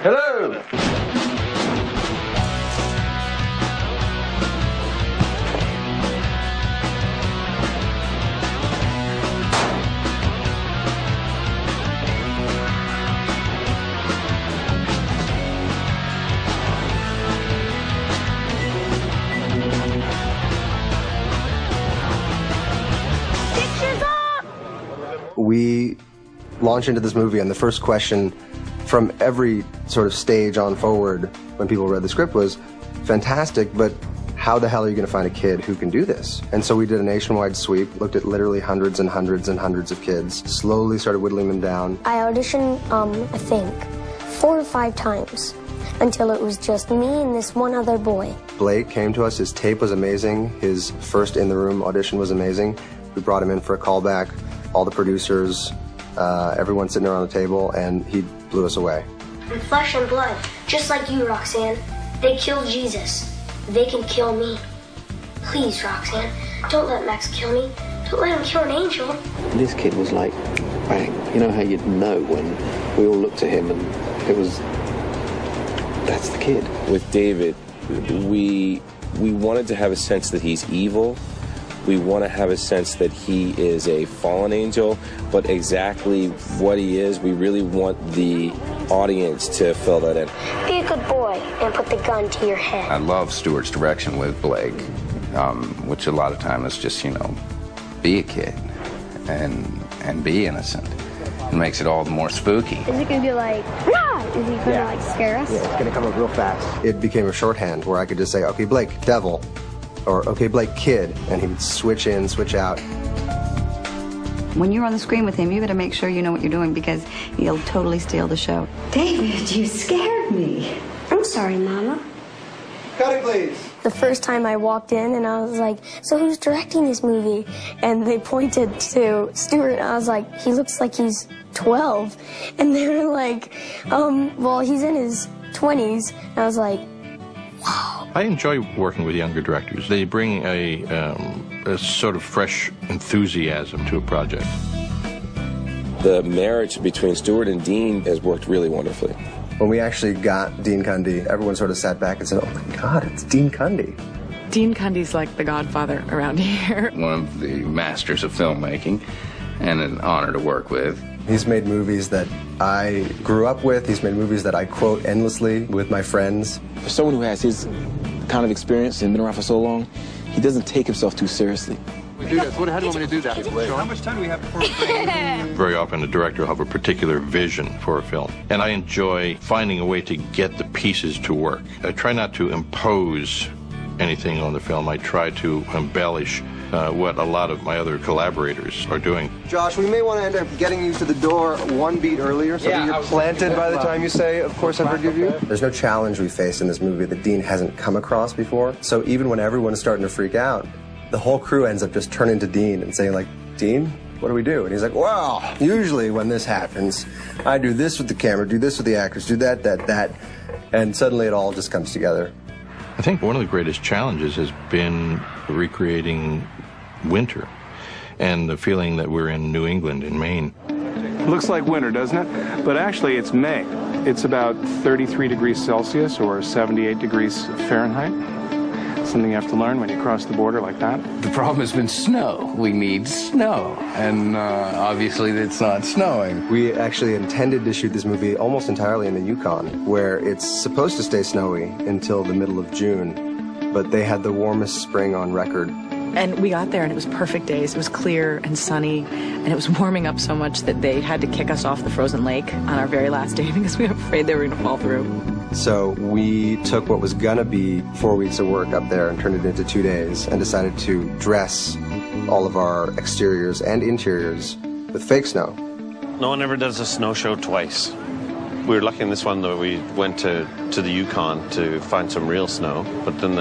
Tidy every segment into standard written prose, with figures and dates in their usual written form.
Hello! We launch into this movie, and the first question from every sort of stage on forward when people read the script was, fantastic, but how the hell are you going to find a kid who can do this? And so we did a nationwide sweep, looked at literally hundreds and hundreds and hundreds of kids, slowly started whittling them down. I auditioned, I think, 4 or 5 times until it was just me and this one other boy. Blake came to us, his tape was amazing, his first in-the-room audition was amazing. We brought him in for a callback, all the producers, everyone sitting around the table, and he blew us away. I'm flesh and blood, just like you, Roxanne. They killed Jesus. They can kill me. Please, Roxanne, don't let Max kill me. Don't let him kill an angel. This kid was like, bang. You know how you'd know when we all looked at him and it was, that's the kid. With David, we wanted to have a sense that he's evil. We want to have a sense that he is a fallen angel, but exactly what he is, we really want the audience to fill that in. Be a good boy and put the gun to your head. I love Stewart's direction with Blake, which a lot of time is just, you know, be a kid and be innocent. It makes it all the more spooky. Is it going to be like, rah? Is he going to like scare us? Yeah, it's going to come up real fast. It became a shorthand where I could just say, okay, Blake, devil. Or, okay, Blake, kid, and he would switch in, switch out. When you're on the screen with him, you better make sure you know what you're doing because he'll totally steal the show. David, you scared me. I'm sorry, Mama. Cutting, please. The first time I walked in and I was like, so who's directing this movie? And they pointed to Stewart and I was like, he looks like he's 12. And they were like, well, he's in his 20s. And I was like, wow. I enjoy working with younger directors. They bring a sort of fresh enthusiasm to a project. The marriage between Stewart and Dean has worked really wonderfully. When we actually got Dean Cundy, everyone sort of sat back and said, oh my God, it's Dean Cundy. Dean Cundy's like the godfather around here. One of the masters of filmmaking and an honor to work with. He's made movies that I grew up with. He's made movies that I quote endlessly with my friends. For someone who has his kind of experience and been around for so long, he doesn't take himself too seriously. We do this. How do you want me to do that? How much time do we have before we Very often a director will have a particular vision for a film, and I enjoy finding a way to get the pieces to work. I try not to impose anything on the film. I try to embellish what a lot of my other collaborators are doing. Josh, we may want to end up getting you to the door 1 beat earlier so that you're planted by the time you say, of course I forgive you. There's no challenge we face in this movie that Dean hasn't come across before. So even when everyone's starting to freak out, the whole crew ends up just turning to Dean and saying like, Dean, what do we do? And he's like, well, usually when this happens, I do this with the camera, do this with the actors, do that. And suddenly it all just comes together. I think one of the greatest challenges has been recreating winter and the feeling that we're in New England, in Maine. Looks like winter, doesn't it? But actually, it's May. It's about 33 degrees Celsius or 78 degrees Fahrenheit. Something you have to learn when you cross the border like that. The problem has been snow. We need snow. And obviously it's not snowing. We actually intended to shoot this movie almost entirely in the Yukon, where it's supposed to stay snowy until the middle of June, but they had the warmest spring on record. And we got there and it was perfect days. It was clear and sunny and it was warming up so much that they had to kick us off the frozen lake on our very last day because we were afraid they were going to fall through. So we took what was gonna be 4 weeks of work up there and turned it into 2 days and decided to dress all of our exteriors and interiors with fake snow. No one ever does a snow show twice. We were lucky in this one that we went to the Yukon to find some real snow, but then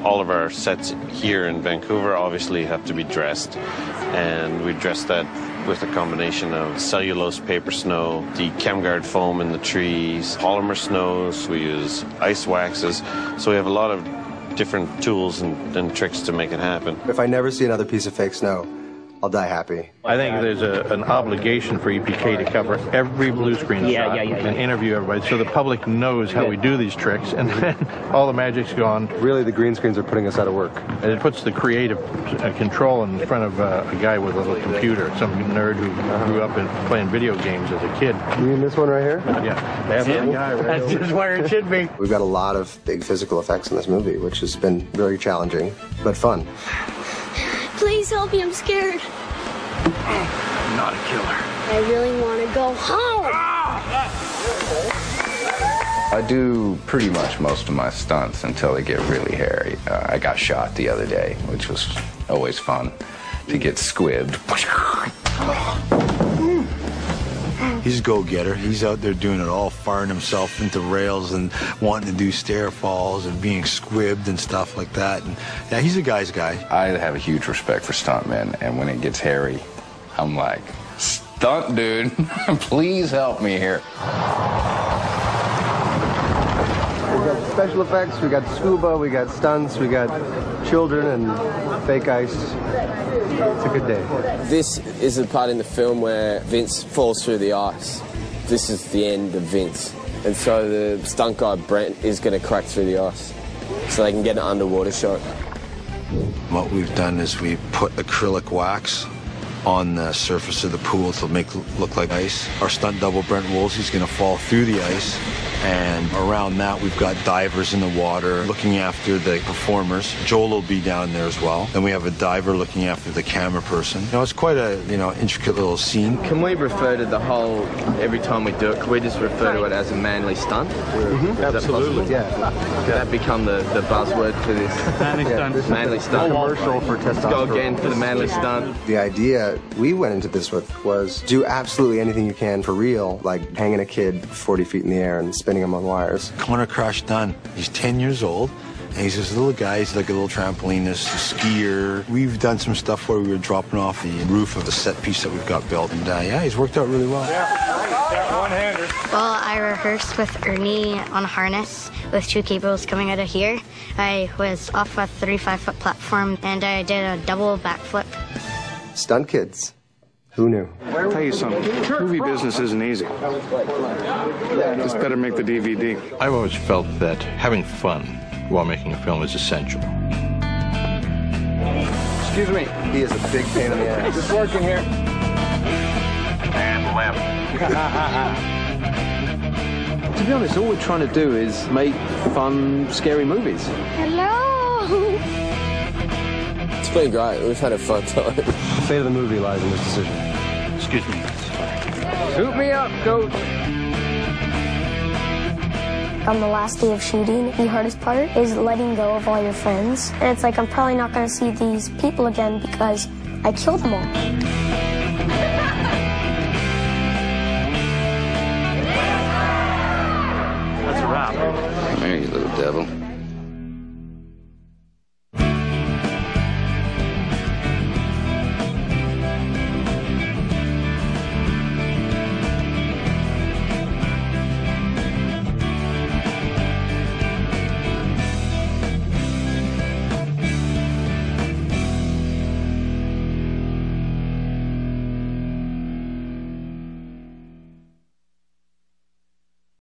all of our sets here in Vancouver obviously have to be dressed, and we dressed that with a combination of cellulose paper snow, the ChemGuard foam in the trees, polymer snows, we use ice waxes, so we have a lot of different tools and tricks to make it happen. If I never see another piece of fake snow, I'll die happy. I think there's an obligation for EPK to cover every blue screen shot and interview everybody so the public knows how we do these tricks, and then all the magic's gone. Really, the green screens are putting us out of work. And it puts the creative control in front of a guy with a little computer, some nerd who grew up playing video games as a kid. You mean this one right here? Yeah. That's that guy right That's over just where it should be. We've got a lot of big physical effects in this movie, which has been very challenging, but fun. Please help me, I'm scared. I'm not a killer. I really want to go home. I do pretty much most of my stunts until they get really hairy. I got shot the other day, which was always fun to get squibbed. He's a go-getter. He's out there doing it all, firing himself into rails and wanting to do stair falls and being squibbed and stuff like that. And yeah, he's a guy's guy. I have a huge respect for stuntmen, and when it gets hairy, I'm like, stunt dude, please help me here. We got special effects, we got scuba, we got stunts, we got children and fake ice. It's a good day. This is the part in the film where Vince falls through the ice. This is the end of Vince. And so the stunt guy, Brent, is going to crack through the ice so they can get an underwater shot. What we've done is we put acrylic wax on the surface of the pool to make it look like ice. Our stunt double, Brent Woolsey's going to fall through the ice, and around that we've got divers in the water looking after the performers. Joel will be down there as well. Then we have a diver looking after the camera person. You know, it's quite a, intricate little scene. Can we refer to the whole, every time we do it, can we just refer to it as a manly stunt? Absolutely, yeah. Could that become the buzzword for this? Manly stunt. Manly stunt. Commercial for testosterone. Let's go again for the manly stunt. The idea we went into this with was do absolutely anything you can for real, like hanging a kid 40 feet in the air and spinning him on wires. Connor Crash Dunn, he's 10 years old, and he's this little guy. He's like a little trampolinist, a skier. We've done some stuff where we were dropping off the roof of the set piece that we've got built, and yeah, he's worked out really well. One-hander. Well, I rehearsed with Ernie on a harness with two cables coming out of here. I was off a 35-foot platform, and I did a double backflip. Stunt kids. Who knew? I'll tell you something. Movie business isn't easy. Just better make the DVD. I've always felt that having fun while making a film is essential. Excuse me. He is a big pain in the ass. Just working here. And left. To be honest, all we're trying to do is make fun, scary movies. Hello. It's been great. We've had a fun time. The fate of the movie lies in this decision. Excuse me. Hook me up, coach. On the last day of shooting, the hardest part is letting go of all your friends. And it's like I'm probably not going to see these people again because I killed them all. That's a wrap. Come here, you little devil.